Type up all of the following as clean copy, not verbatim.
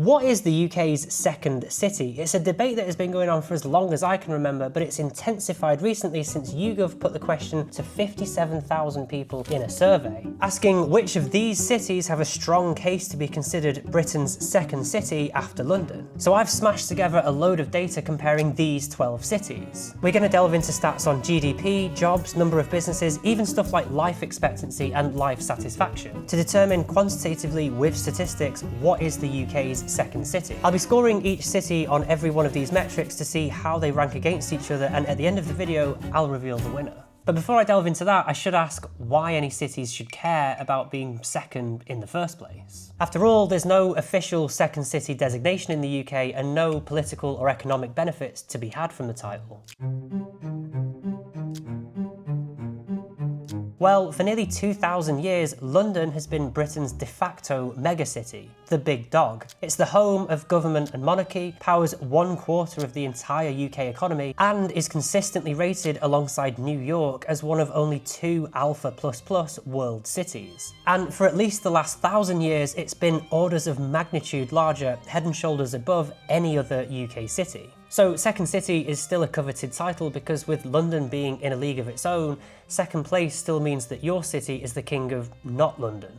What is the UK's second city? It's a debate that has been going on for as long as I can remember, but it's intensified recently since YouGov put the question to 57,000 people in a survey, asking which of these cities have a strong case to be considered Britain's second city after London. So I've smashed together a load of data comparing these 12 cities. We're going to delve into stats on GDP, jobs, number of businesses, even stuff like life expectancy and life satisfaction, to determine quantitatively with statistics what is the UK's second city. I'll be scoring each city on every one of these metrics to see how they rank against each other, and at the end of the video, I'll reveal the winner. But before I delve into that, I should ask why any cities should care about being second in the first place. After all, there's no official second city designation in the UK and no political or economic benefits to be had from the title. Well, for nearly 2,000 years, London has been Britain's de facto megacity, the big dog. It's the home of government and monarchy, powers 1/4 of the entire UK economy, and is consistently rated alongside New York as one of only 2 Alpha++ world cities. And for at least the last 1,000 years, it's been orders of magnitude larger, head and shoulders above any other UK city. So second city is still a coveted title because with London being in a league of its own, second place still means that your city is the king of not London.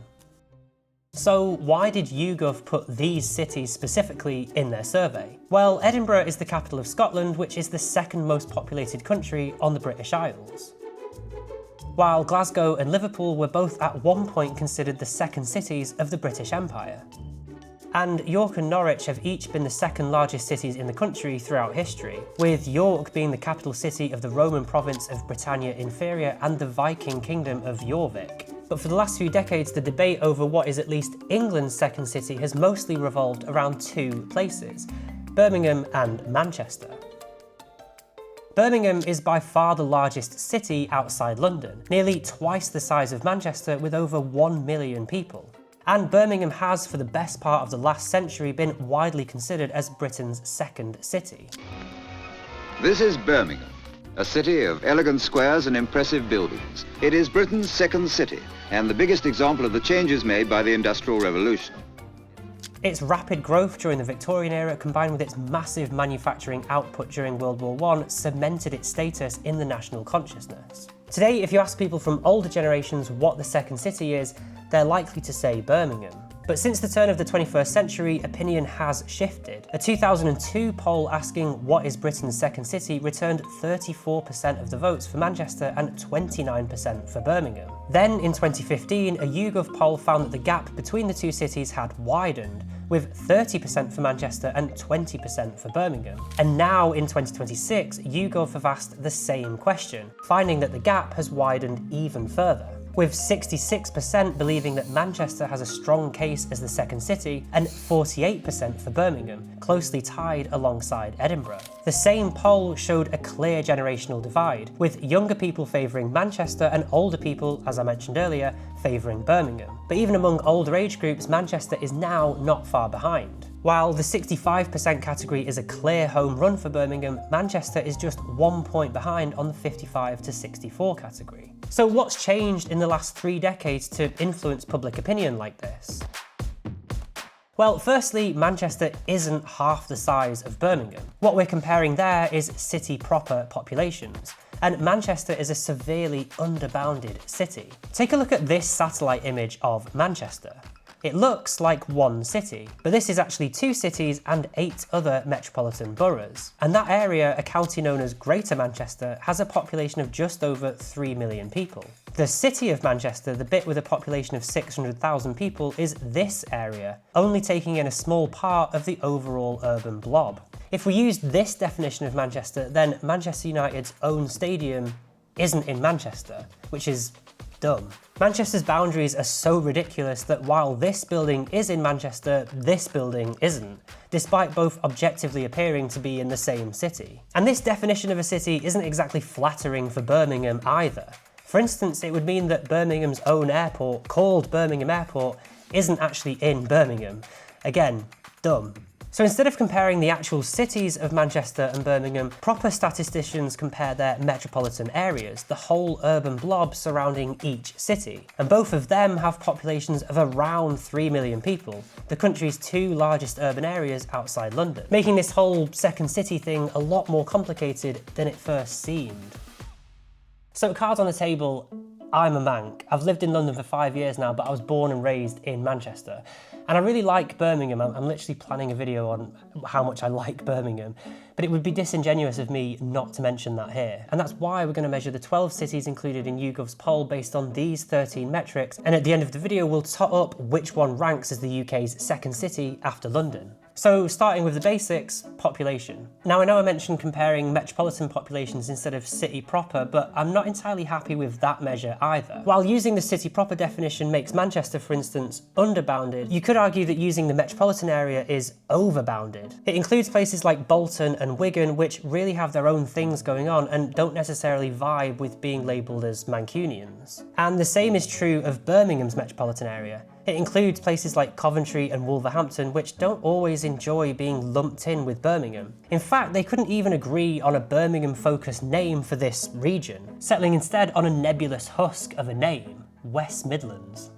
So why did YouGov put these cities specifically in their survey? Well, Edinburgh is the capital of Scotland, which is the second most populated country on the British Isles, while Glasgow and Liverpool were both at one point considered the second cities of the British Empire. And York and Norwich have each been the second largest cities in the country throughout history, with York being the capital city of the Roman province of Britannia Inferior and the Viking kingdom of Jorvik. But for the last few decades, the debate over what is at least England's second city has mostly revolved around 2 places, Birmingham and Manchester. Birmingham is by far the largest city outside London, nearly twice the size of Manchester with over 1 million people. And Birmingham has, for the best part of the last century, been widely considered as Britain's second city. This is Birmingham, a city of elegant squares and impressive buildings. It is Britain's second city, and the biggest example of the changes made by the Industrial Revolution. Its rapid growth during the Victorian era, combined with its massive manufacturing output during World War I, cemented its status in the national consciousness. Today, if you ask people from older generations what the second city is, they're likely to say Birmingham. But since the turn of the 21st century, opinion has shifted. A 2002 poll asking what is Britain's second city returned 34% of the votes for Manchester and 29% for Birmingham. Then in 2015, a YouGov poll found that the gap between the 2 cities had widened, with 30% for Manchester and 20% for Birmingham. And now in 2026, YouGov have asked the same question, finding that the gap has widened even further, with 66% believing that Manchester has a strong case as the second city and 48% for Birmingham, closely tied alongside Edinburgh. The same poll showed a clear generational divide, with younger people favouring Manchester and older people, as I mentioned earlier, favouring Birmingham. But even among older age groups, Manchester is now not far behind. While the 65% category is a clear home run for Birmingham, Manchester is just 1 point behind on the 55 to 64 category. So what's changed in the last 3 decades to influence public opinion like this? Well, firstly, Manchester isn't half the size of Birmingham. What we're comparing there is city proper populations, and Manchester is a severely underbounded city. Take a look at this satellite image of Manchester. It looks like one city, but this is actually 2 cities and 8 other metropolitan boroughs. And that area, a county known as Greater Manchester, has a population of just over 3 million people. The city of Manchester, the bit with a population of 600,000 people, is this area, only taking in a small part of the overall urban blob. If we use this definition of Manchester, then Manchester United's own stadium isn't in Manchester, which is dumb. Manchester's boundaries are so ridiculous that while this building is in Manchester, this building isn't, despite both objectively appearing to be in the same city. And this definition of a city isn't exactly flattering for Birmingham either. For instance, it would mean that Birmingham's own airport, called Birmingham Airport, isn't actually in Birmingham. Again, dumb. So instead of comparing the actual cities of Manchester and Birmingham, proper statisticians compare their metropolitan areas, the whole urban blob surrounding each city. And both of them have populations of around 3 million people, the country's two largest urban areas outside London, making this whole second city thing a lot more complicated than it first seemed. So cards on the table, I'm a Manc. I've lived in London for 5 years now, but I was born and raised in Manchester. And I really like Birmingham. I'm literally planning a video on how much I like Birmingham, but it would be disingenuous of me not to mention that here. And that's why we're going to measure the 12 cities included in YouGov's poll based on these 13 metrics. And at the end of the video, we'll tot up which one ranks as the UK's second city after London. So starting with the basics, population. Now I know I mentioned comparing metropolitan populations instead of city proper, but I'm not entirely happy with that measure either. While using the city proper definition makes Manchester, for instance, underbounded, you could argue that using the metropolitan area is overbounded. It includes places like Bolton and Wigan, which really have their own things going on and don't necessarily vibe with being labelled as Mancunians. And the same is true of Birmingham's metropolitan area. It includes places like Coventry and Wolverhampton, which don't always enjoy being lumped in with Birmingham. In fact, they couldn't even agree on a Birmingham-focused name for this region, settling instead on a nebulous husk of a name, West Midlands.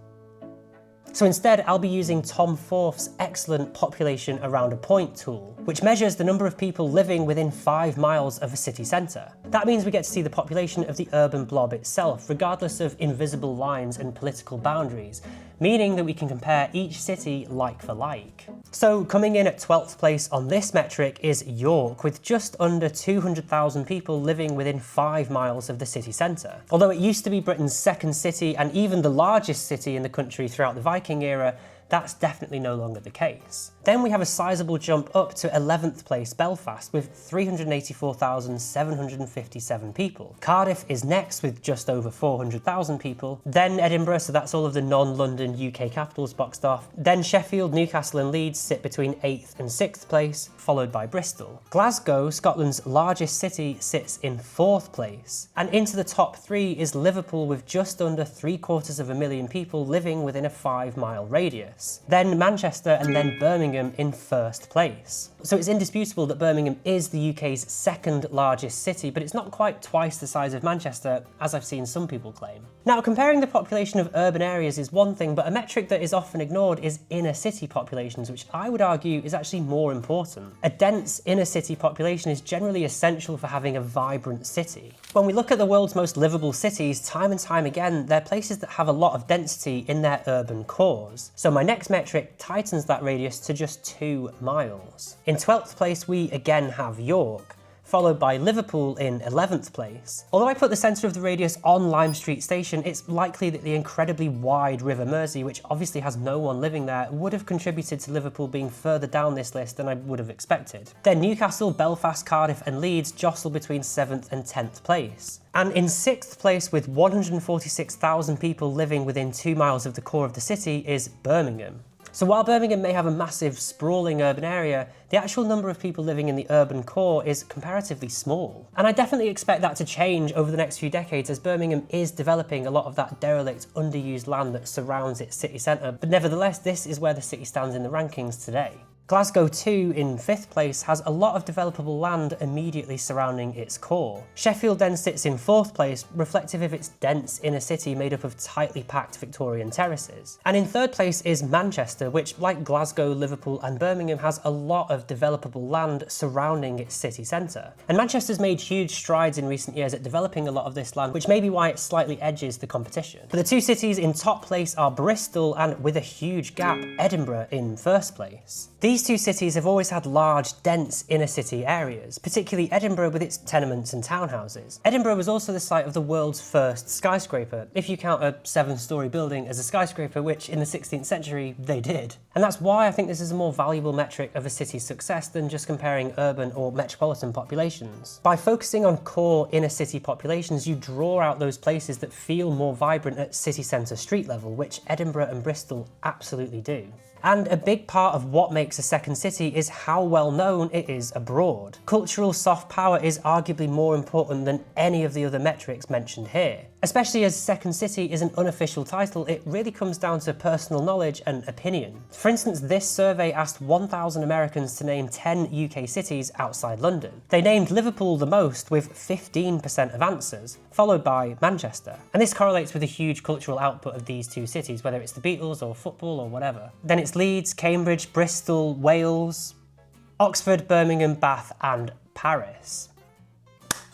So instead, I'll be using Tom Forth's excellent population around a point tool, which measures the number of people living within 5 miles of a city centre. That means we get to see the population of the urban blob itself, regardless of invisible lines and political boundaries, meaning that we can compare each city like for like. So coming in at 12th place on this metric is York, with just under 200,000 people living within 5 miles of the city centre. Although it used to be Britain's second city and even the largest city in the country throughout the Viking era, that's definitely no longer the case. Then we have a sizable jump up to 11th place Belfast with 384,757 people. Cardiff is next with just over 400,000 people. Then Edinburgh, so that's all of the non-London UK capitals boxed off. Then Sheffield, Newcastle and Leeds sit between 8th and 6th place, followed by Bristol. Glasgow, Scotland's largest city, sits in 4th place. And into the top 3 is Liverpool with just under 750,000 people living within a 5-mile radius. Then Manchester and then Birmingham in 1st place. So it's indisputable that Birmingham is the UK's second largest city, but it's not quite twice the size of Manchester, as I've seen some people claim. Now, comparing the population of urban areas is one thing, but a metric that is often ignored is inner city populations, which I would argue is actually more important. A dense inner city population is generally essential for having a vibrant city. When we look at the world's most livable cities, time and time again, they're places that have a lot of density in their urban cores. So my next metric tightens that radius to just 2 miles. In 12th place, we again have York, followed by Liverpool in 11th place. Although I put the centre of the radius on Lime Street Station, it's likely that the incredibly wide River Mersey, which obviously has no one living there, would have contributed to Liverpool being further down this list than I would have expected. Then Newcastle, Belfast, Cardiff and Leeds jostle between 7th and 10th place. And in 6th place, with 146,000 people living within 2 miles of the core of the city, is Birmingham. So while Birmingham may have a massive, sprawling urban area, the actual number of people living in the urban core is comparatively small. And I definitely expect that to change over the next few decades as Birmingham is developing a lot of that derelict, underused land that surrounds its city centre. But nevertheless, this is where the city stands in the rankings today. Glasgow too, in 5th place, has a lot of developable land immediately surrounding its core. Sheffield then sits in 4th place, reflective of its dense inner city made up of tightly packed Victorian terraces. And in 3rd place is Manchester, which, like Glasgow, Liverpool and Birmingham, has a lot of developable land surrounding its city centre. And Manchester's made huge strides in recent years at developing a lot of this land, which may be why it slightly edges the competition. But the two cities in top place are Bristol and, with a huge gap, Edinburgh in 1st place. These two cities have always had large, dense inner city areas, particularly Edinburgh with its tenements and townhouses. Edinburgh was also the site of the world's first skyscraper, if you count a 7-storey building as a skyscraper, which in the 16th century they did. And that's why I think this is a more valuable metric of a city's success than just comparing urban or metropolitan populations. By focusing on core inner city populations, you draw out those places that feel more vibrant at city centre street level, which Edinburgh and Bristol absolutely do. And a big part of what makes a second city is how well known it is abroad. Cultural soft power is arguably more important than any of the other metrics mentioned here. Especially as second city is an unofficial title, it really comes down to personal knowledge and opinion. For instance, this survey asked 1,000 Americans to name 10 UK cities outside London. They named Liverpool the most with 15% of answers, followed by Manchester. And this correlates with a huge cultural output of these two cities, whether it's the Beatles or football or whatever. Then it's Leeds, Cambridge, Bristol, Wales, Oxford, Birmingham, Bath and Paris.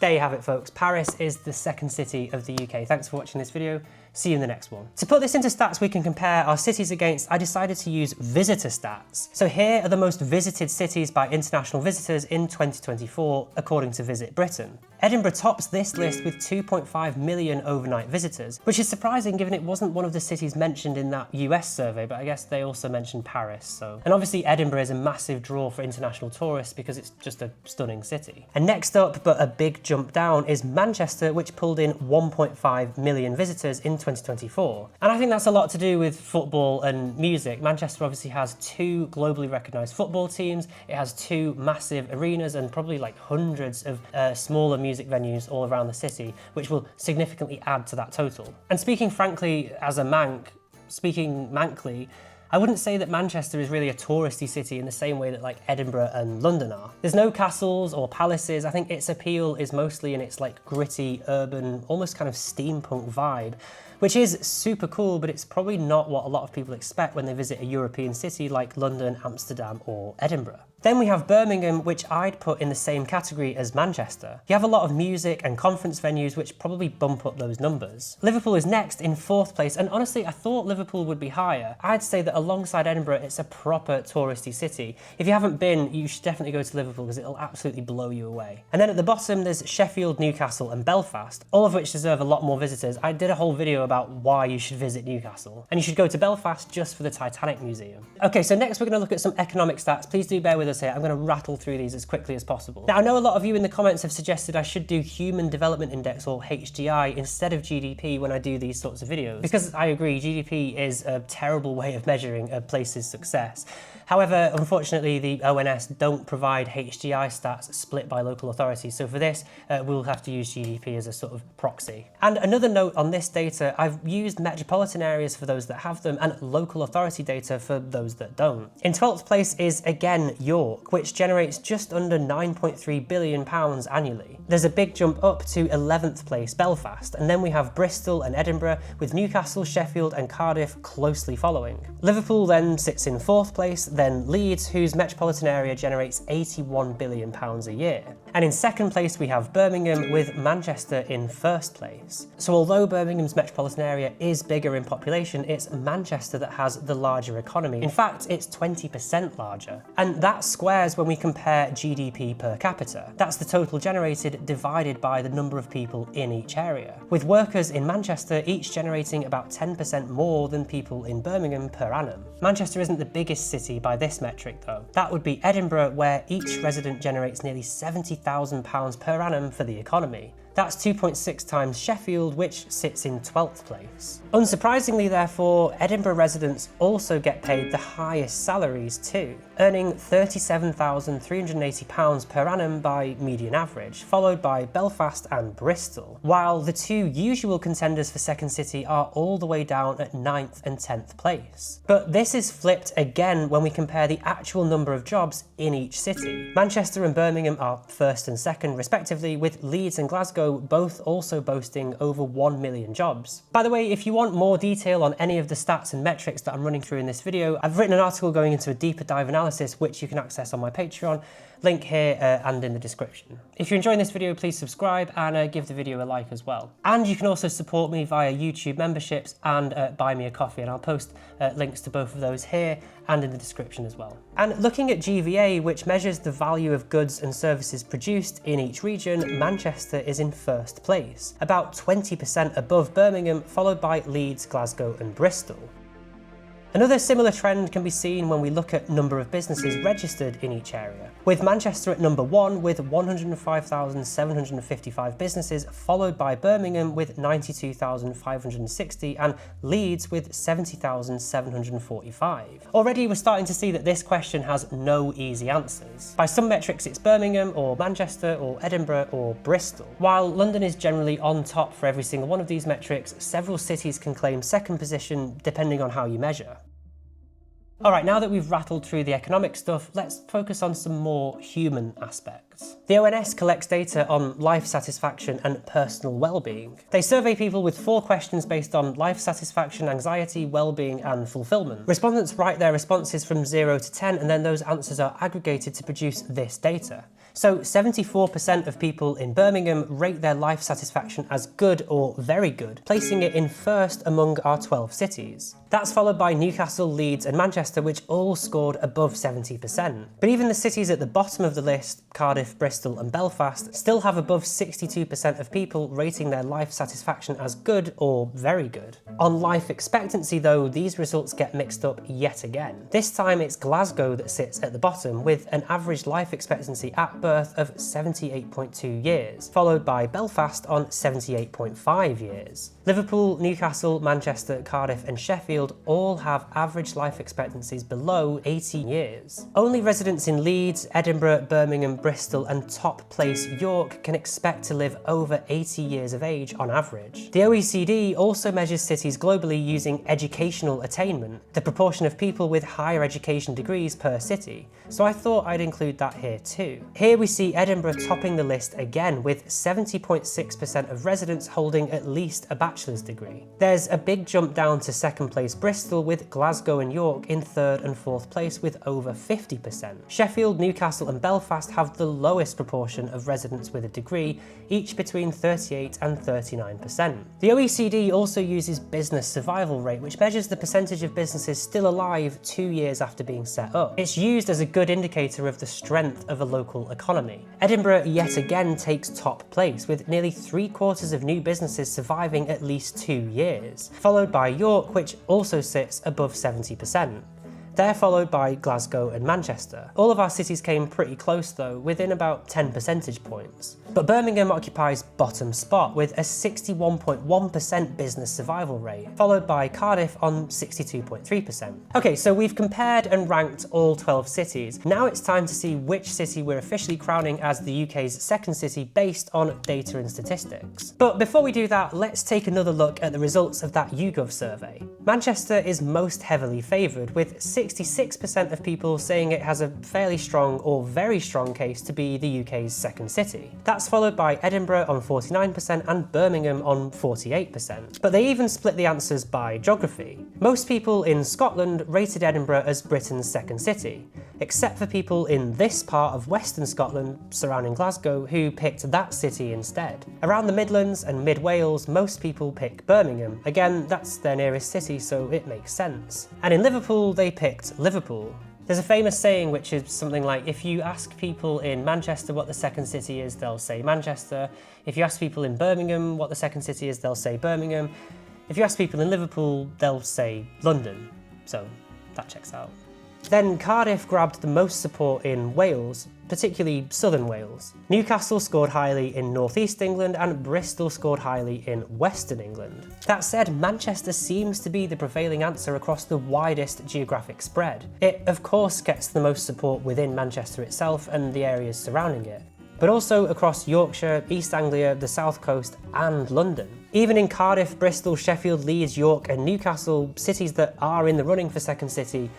There you have it, folks. Paris is the second city of the UK. Thanks for watching this video. See you in the next one. To put this into stats we can compare our cities against, I decided to use visitor stats. So here are the most visited cities by international visitors in 2024, according to VisitBritain. Edinburgh tops this list with 2.5 million overnight visitors, which is surprising given it wasn't one of the cities mentioned in that US survey, but I guess they also mentioned Paris, so. And obviously Edinburgh is a massive draw for international tourists because it's just a stunning city. And next up, but a big jump down, is Manchester, which pulled in 1.5 million visitors in 2024. And I think that's a lot to do with football and music. Manchester obviously has 2 globally recognised football teams, it has 2 massive arenas and probably like hundreds of smaller music venues all around the city, which will significantly add to that total. And speaking frankly as a Manc, speaking Mancly, I wouldn't say that Manchester is really a touristy city in the same way that like Edinburgh and London are. There's no castles or palaces. I think its appeal is mostly in its like gritty, urban, almost kind of steampunk vibe, which is super cool, but it's probably not what a lot of people expect when they visit a European city like London, Amsterdam or Edinburgh. Then we have Birmingham, which I'd put in the same category as Manchester. You have a lot of music and conference venues which probably bump up those numbers. Liverpool is next in 4th place, and honestly I thought Liverpool would be higher. I'd say that alongside Edinburgh it's a proper touristy city. If you haven't been, you should definitely go to Liverpool because it'll absolutely blow you away. And then at the bottom there's Sheffield, Newcastle and Belfast, all of which deserve a lot more visitors. I did a whole video about why you should visit Newcastle, and you should go to Belfast just for the Titanic Museum. Okay, so next we're going to look at some economic stats. Please do bear with us here. I'm going to rattle through these as quickly as possible. Now I know a lot of you in the comments have suggested I should do Human Development Index or HDI instead of GDP when I do these sorts of videos, because I agree GDP is a terrible way of measuring a place's success. However, unfortunately the ONS don't provide HDI stats split by local authorities, so for this we'll have to use GDP as a sort of proxy. And another note on this data, I've used metropolitan areas for those that have them and local authority data for those that don't. In 12th place is again York, which generates just under £9.3 billion annually. There's a big jump up to 11th place Belfast, and then we have Bristol and Edinburgh, with Newcastle, Sheffield and Cardiff closely following. Liverpool then sits in 4th place, then Leeds, whose metropolitan area generates £81 billion a year. And in 2nd place we have Birmingham, with Manchester in 1st place. So although Birmingham's metropolitan area is bigger in population, it's Manchester that has the larger economy. In fact, it's 20% larger. And that squares when we compare GDP per capita. That's the total generated divided by the number of people in each area, with workers in Manchester each generating about 10% more than people in Birmingham per annum. Manchester isn't the biggest city by this metric though. That would be Edinburgh, where each resident generates nearly £70,000 per annum for the economy. That's 2.6 times Sheffield, which sits in 12th place. Unsurprisingly, therefore, Edinburgh residents also get paid the highest salaries too, earning £37,380 per annum by median average, followed by Belfast and Bristol, while the 2 usual contenders for second city are all the way down at 9th and 10th place. But this is flipped again when we compare the actual number of jobs in each city. Manchester and Birmingham are 1st and 2nd respectively, with Leeds and Glasgow both also boasting over 1 million jobs. By the way, if you want more detail on any of the stats and metrics that I'm running through in this video, I've written an article going into a deeper dive analysis which you can access on my Patreon, link here and in the description. If you're enjoying this video, please subscribe and give the video a like as well. And you can also support me via YouTube memberships and buy me a coffee, and I'll post links to both of those here and in the description as well. And looking at GVA, which measures the value of goods and services produced in each region, Manchester is in 1st place, about 20% above Birmingham, followed by Leeds, Glasgow and Bristol. Another similar trend can be seen when we look at number of businesses registered in each area, with Manchester at number 1 with 105,755 businesses, followed by Birmingham with 92,560 and Leeds with 70,745. Already we're starting to see that this question has no easy answers. By some metrics it's Birmingham or Manchester or Edinburgh or Bristol. While London is generally on top for every single one of these metrics, several cities can claim second position depending on how you measure. Alright, now that we've rattled through the economic stuff, let's focus on some more human aspects. The ONS collects data on life satisfaction and personal well-being. They survey people with 4 questions based on life satisfaction, anxiety, well-being and fulfillment. Respondents write their responses from 0 to 10 and then those answers are aggregated to produce this data. So 74% of people in Birmingham rate their life satisfaction as good or very good, placing it in first among our 12 cities. That's followed by Newcastle, Leeds and Manchester, which all scored above 70%. But even the cities at the bottom of the list, Cardiff, Bristol and Belfast, still have above 62% of people rating their life satisfaction as good or very good. On life expectancy though, these results get mixed up yet again. This time it's Glasgow that sits at the bottom, with an average life expectancy at birth of 78.2 years, followed by Belfast on 78.5 years. Liverpool, Newcastle, Manchester, Cardiff and Sheffield all have average life expectancies below 80 years. Only residents in Leeds, Edinburgh, Birmingham, Bristol and top place York can expect to live over 80 years of age on average. The OECD also measures cities globally using educational attainment, the proportion of people with higher education degrees per city, so I thought I'd include that here too. Here we see Edinburgh topping the list again, with 70.6% of residents holding at least a bachelor's degree. There's a big jump down to second place Bristol, with Glasgow and York in third and fourth place with over 50%. Sheffield, Newcastle and Belfast have the lowest proportion of residents with a degree, each between 38 and 39%. The OECD also uses business survival rate, which measures the percentage of businesses still alive 2 years after being set up. It's used as a good indicator of the strength of a local economy. Edinburgh yet again takes top place, with nearly 3/4 of new businesses surviving at least 2 years, followed by York, which also sits above 70%. They're followed by Glasgow and Manchester. All of our cities came pretty close though, within about 10 percentage points. But Birmingham occupies bottom spot with a 61.1% business survival rate, followed by Cardiff on 62.3%. Okay, so we've compared and ranked all 12 cities. Now it's time to see which city we're officially crowning as the UK's second city based on data and statistics. But before we do that, let's take another look at the results of that YouGov survey. Manchester is most heavily favoured, with 66% of people saying it has a fairly strong or very strong case to be the UK's second city. That's followed by Edinburgh on 49% and Birmingham on 48%. But they even split the answers by geography. Most people in Scotland rated Edinburgh as Britain's second city, except for people in this part of Western Scotland surrounding Glasgow who picked that city instead. Around the Midlands and mid-Wales, most people pick Birmingham. Again, that's their nearest city, so it makes sense. And in Liverpool, they picked Liverpool. There's a famous saying which is something like, if you ask people in Manchester what the second city is, they'll say Manchester. If you ask people in Birmingham what the second city is, they'll say Birmingham. If you ask people in Liverpool, they'll say London. So that checks out. Then Cardiff grabbed the most support in Wales, particularly southern Wales. Newcastle scored highly in northeast England and Bristol scored highly in western England. That said, Manchester seems to be the prevailing answer across the widest geographic spread. It of course gets the most support within Manchester itself and the areas surrounding it, but also across Yorkshire, East Anglia, the South Coast and London. Even in Cardiff, Bristol, Sheffield, Leeds, York and Newcastle, cities that are in the running for second city,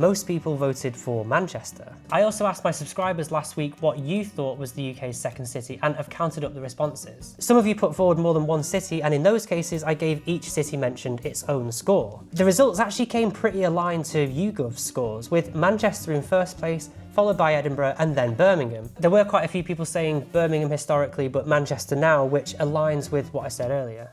most people voted for Manchester. I also asked my subscribers last week what you thought was the UK's second city and have counted up the responses. Some of you put forward more than one city, and in those cases I gave each city mentioned its own score. The results actually came pretty aligned to YouGov's scores, with Manchester in first place, followed by Edinburgh and then Birmingham. There were quite a few people saying Birmingham historically but Manchester now, which aligns with what I said earlier.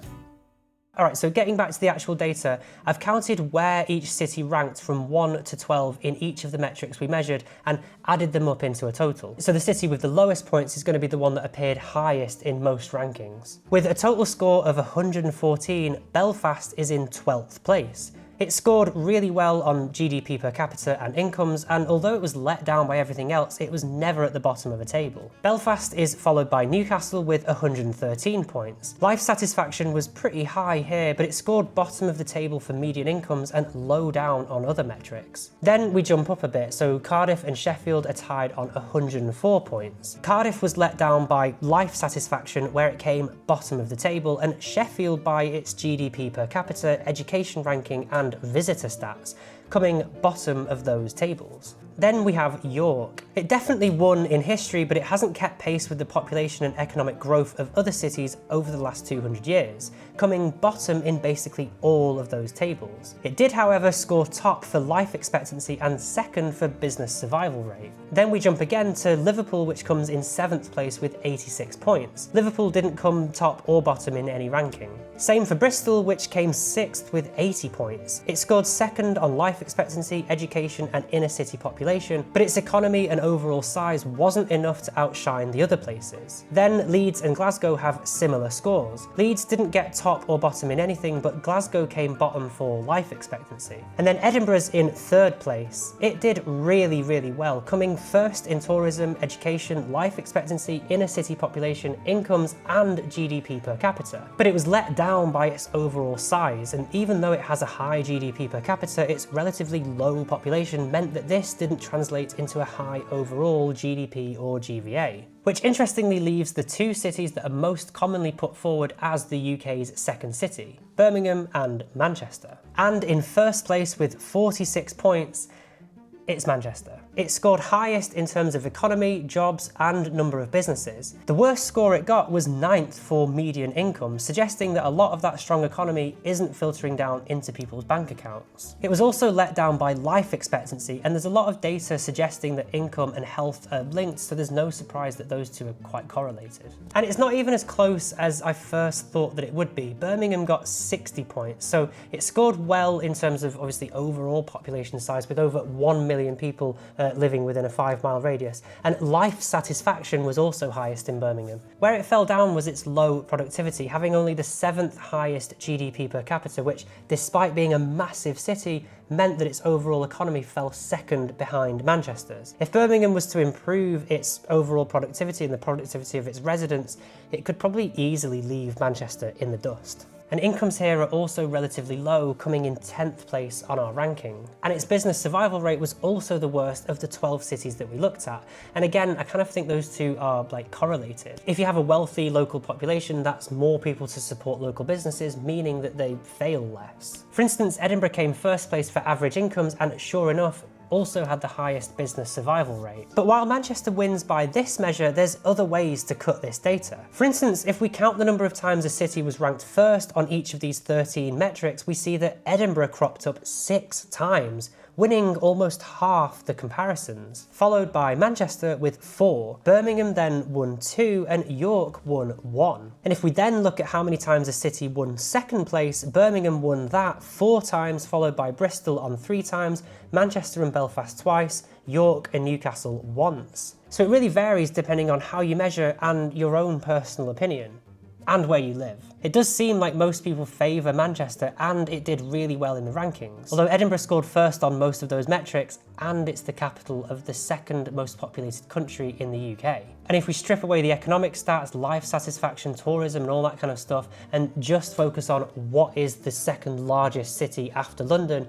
Alright, so getting back to the actual data, I've counted where each city ranked from 1 to 12 in each of the metrics we measured and added them up into a total. So the city with the lowest points is going to be the one that appeared highest in most rankings. With a total score of 114, Belfast is in 12th place. It scored really well on GDP per capita and incomes, and although it was let down by everything else, it was never at the bottom of a table. Belfast is followed by Newcastle with 113 points. Life satisfaction was pretty high here, but it scored bottom of the table for median incomes and low down on other metrics. Then we jump up a bit, so Cardiff and Sheffield are tied on 104 points. Cardiff was let down by life satisfaction, where it came bottom of the table, and Sheffield by its GDP per capita, education ranking and visitor stats, coming bottom of those tables. Then we have York. It definitely won in history, but it hasn't kept pace with the population and economic growth of other cities over the last 200 years, coming bottom in basically all of those tables. It did, however, score top for life expectancy and second for business survival rate. Then we jump again to Liverpool, which comes in 7th place with 86 points. Liverpool didn't come top or bottom in any ranking. Same for Bristol, which came 6th with 80 points. It scored second on life expectancy, education and inner city population, but its economy and overall size wasn't enough to outshine the other places. Then Leeds and Glasgow have similar scores. Leeds didn't get top or bottom in anything, but Glasgow came bottom for life expectancy. And then Edinburgh's in 3rd place. It did really, really well, coming first in tourism, education, life expectancy, inner city population, incomes and GDP per capita. But it was let down by its overall size, and even though it has a high GDP per capita, its relatively low population meant that this didn't translate into a high overall GDP or GVA. Which interestingly leaves the two cities that are most commonly put forward as the UK's second city, Birmingham and Manchester. And in first place with 46 points, it's Manchester. It scored highest in terms of economy, jobs and number of businesses. The worst score it got was 9th for median income, suggesting that a lot of that strong economy isn't filtering down into people's bank accounts. It was also let down by life expectancy, and there's a lot of data suggesting that income and health are linked, so there's no surprise that those two are quite correlated. And it's not even as close as I first thought that it would be. Birmingham got 60 points, so it scored well in terms of obviously overall population size, with over 1 million people living within a 5-mile radius, and life satisfaction was also highest in Birmingham. Where it fell down was its low productivity, having only the 7th highest GDP per capita, which, despite being a massive city, meant that its overall economy fell second behind Manchester's. If Birmingham was to improve its overall productivity and the productivity of its residents, it could probably easily leave Manchester in the dust. And incomes here are also relatively low, coming in 10th place on our ranking. And its business survival rate was also the worst of the 12 cities that we looked at. And again, I kind of think those two are like correlated. If you have a wealthy local population, that's more people to support local businesses, meaning that they fail less. For instance, Edinburgh came first place for average incomes, and sure enough, also had the highest business survival rate. But while Manchester wins by this measure, there's other ways to cut this data. For instance, if we count the number of times a city was ranked first on each of these 13 metrics, we see that Edinburgh cropped up 6 times, winning almost half the comparisons, followed by Manchester with 4. Birmingham then won 2 and York won 1. And if we then look at how many times a city won second place, Birmingham won that 4 times, followed by Bristol on 3 times, Manchester and Belfast twice, York and Newcastle once. So it really varies depending on how you measure and your own personal opinion, and where you live. It does seem like most people favour Manchester, and it did really well in the rankings. Although Edinburgh scored first on most of those metrics, and it's the capital of the second most populated country in the UK. And if we strip away the economic stats, life satisfaction, tourism and all that kind of stuff, and just focus on what is the second largest city after London,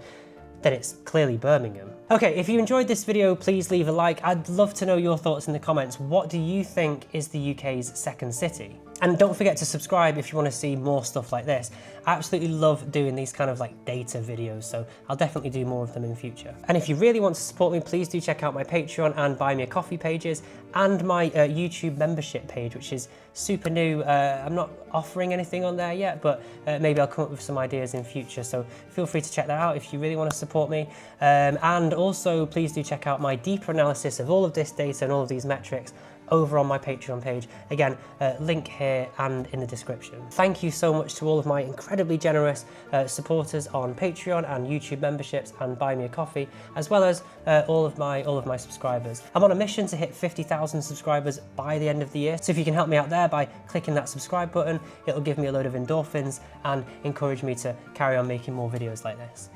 then it's clearly Birmingham. Okay, if you enjoyed this video, please leave a like. I'd love to know your thoughts in the comments. What do you think is the UK's second city? And don't forget to subscribe if you want to see more stuff like this. I absolutely love doing these kind of like data videos, so I'll definitely do more of them in future. And if you really want to support me, please do check out my Patreon and Buy Me a Coffee pages, and my YouTube membership page, which is super new. I'm not offering anything on there yet, but maybe I'll come up with some ideas in future, so feel free to check that out if you really want to support me. And also, please do check out my deeper analysis of all of this data and all of these metrics over on my Patreon page. Again, link here and in the description. Thank you so much to all of my incredibly generous supporters on Patreon and YouTube memberships and Buy Me a Coffee, as well as all of my subscribers. I'm on a mission to hit 50,000 subscribers by the end of the year, so if you can help me out there by clicking that subscribe button, it'll give me a load of endorphins and encourage me to carry on making more videos like this.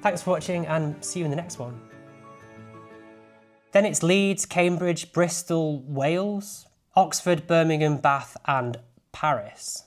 Thanks for watching and see you in the next one. Then it's Leeds, Cambridge, Bristol, Wales, Oxford, Birmingham, Bath and Paris.